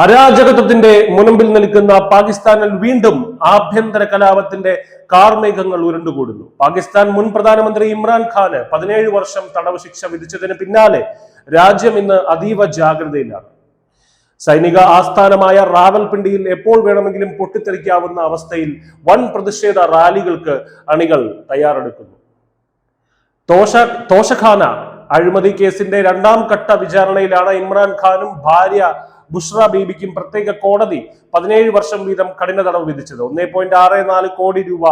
അരാജകത്വത്തിന്റെ മുനമ്പിൽ നിൽക്കുന്ന പാകിസ്ഥാനിൽ വീണ്ടും ആഭ്യന്തര കലാപത്തിന്റെ കാർമേഘങ്ങൾ ഉരുണ്ടുകൂടുന്നു. പാകിസ്ഥാൻ മുൻ പ്രധാനമന്ത്രി ഇമ്രാൻഖാന് 17 വർഷം തടവ് ശിക്ഷ വിധിച്ചതിന് പിന്നാലെ രാജ്യം ഇന്ന് അതീവ ജാഗ്രതയിലാണ്. സൈനിക ആസ്ഥാനമായ റാവൽപിണ്ടിയിൽ എപ്പോൾ വേണമെങ്കിലും പൊട്ടിത്തെറിക്കാവുന്ന അവസ്ഥയിൽ വൻ പ്രതിഷേധ റാലികൾക്ക് അണികൾ തയ്യാറെടുക്കുന്നു. തോഷഖാന അഴിമതി കേസിന്റെ 2ാം ഘട്ട വിചാരണയിലാണ് ഇമ്രാൻഖാനും ഭാര്യ ബുഷ്ര ബീബിക്കും പ്രത്യേക കോടതി 17 വർഷം വീതം കഠിന തടവ് വിധിച്ചത്. 1.64 കോടി രൂപ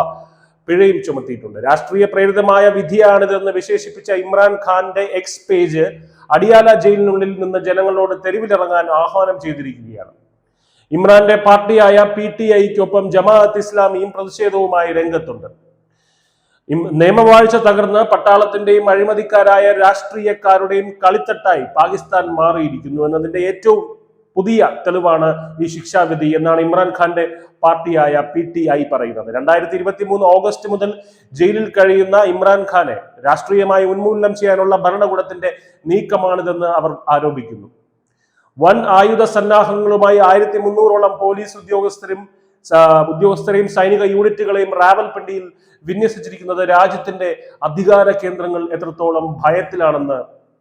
പിഴയും ചുമത്തിയിട്ടുണ്ട്. രാഷ്ട്രീയ പ്രേരിതമായ വിധിയാണിതെന്ന് വിശേഷിപ്പിച്ച ഇമ്രാൻഖാന്റെ എക്സ് പേജ് അടിയാല ജയിലിനുള്ളിൽ നിന്ന് ജനങ്ങളോട് തെരുവിലിറങ്ങാൻ ആഹ്വാനം ചെയ്തിരിക്കുകയാണ്. ഇമ്രാന്റെ പാർട്ടിയായ PTIക്കൊപ്പം ജമാഅത്ത് ഇസ്ലാമിയും പ്രതിഷേധവുമായി രംഗത്തുണ്ട്. നിയമവാഴ്ച തകർന്ന് പട്ടാളത്തിന്റെയും അഴിമതിക്കാരായ രാഷ്ട്രീയക്കാരുടെയും കളിത്തട്ടായി പാകിസ്ഥാൻ മാറിയിരിക്കുന്നു എന്നതിന്റെ ഏറ്റവും പുതിയ തെളിവാണ് ഈ ശിക്ഷാവിധി എന്നാണ് ഇമ്രാൻഖാന്റെ പാർട്ടിയായ PTI പറയുന്നത്. 2023 ഓഗസ്റ്റ് മുതൽ ജയിലിൽ കഴിയുന്ന ഇമ്രാൻഖാനെ രാഷ്ട്രീയമായി ഉന്മൂലനം ചെയ്യാനുള്ള ഭരണകൂടത്തിന്റെ നീക്കമാണിതെന്ന് അവർ ആരോപിക്കുന്നു. വൻ ആയുധ സന്നാഹങ്ങളുമായി 1300ഓളം പോലീസ് ഉദ്യോഗസ്ഥരെയും സൈനിക യൂണിറ്റുകളെയും റാവൽപിണ്ടിയിൽ വിന്യസിച്ചിരിക്കുന്നത് രാജ്യത്തിന്റെ അധികാര കേന്ദ്രങ്ങൾ എത്രത്തോളം ഭയത്തിലാണെന്ന്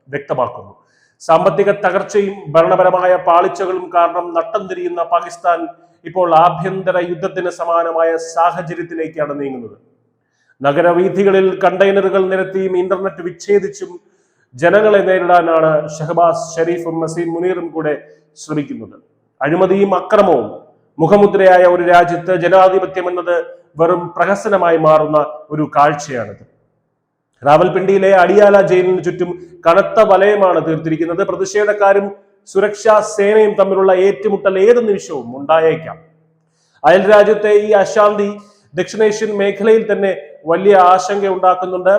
വ്യക്തമാക്കുന്നു. സാമ്പത്തിക തകർച്ചയും ഭരണപരമായ പാളിച്ചകളും കാരണം നട്ടം തിരിയുന്ന പാകിസ്ഥാൻ ഇപ്പോൾ ആഭ്യന്തര യുദ്ധത്തിന് സമാനമായ സാഹചര്യത്തിലേക്കാണ് നീങ്ങുന്നത്. നഗരവീഥികളിൽ കണ്ടെയ്നറുകൾ നിരത്തിയും ഇന്റർനെറ്റ് വിച്ഛേദിച്ചും ജനങ്ങളെ നേരിടാനാണ് ഷഹബാസ് ഷെരീഫും നസീം മുനീറും കൂടെ ശ്രമിക്കുന്നത്. അഴിമതിയും അക്രമവും മുഖമുദ്രയായ ഒരു രാജ്യത്ത് ജനാധിപത്യം എന്നത് വെറും പ്രഹസനമായി മാറുന്ന ഒരു കാഴ്ചയാണിത്. റാവൽപിണ്ടിയിലെ അടിയാല ജയിലിന് ചുറ്റും കനത്ത വലയമാണ് തീർത്തിരിക്കുന്നത്. പ്രതിഷേധക്കാരും സുരക്ഷാ സേനയും തമ്മിലുള്ള ഏറ്റുമുട്ടൽ ഏത് നിമിഷവും ഉണ്ടായേക്കാം. അയൽ രാജ്യത്തെ ഈ അശാന്തി ദക്ഷിണേഷ്യൻ മേഖലയിൽ തന്നെ വലിയ ആശങ്ക ഉണ്ടാക്കുന്നുണ്ട്.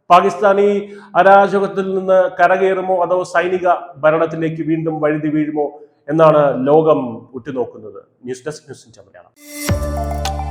പാകിസ്ഥാൻ ഈ അരാജകത്തിൽ നിന്ന് കരകയറുമോ അതോ സൈനിക ഭരണത്തിലേക്ക് വീണ്ടും വഴുതി വീഴുമോ എന്നാണ് ലോകം ഉറ്റുനോക്കുന്നത്. News desk news India Malayalam.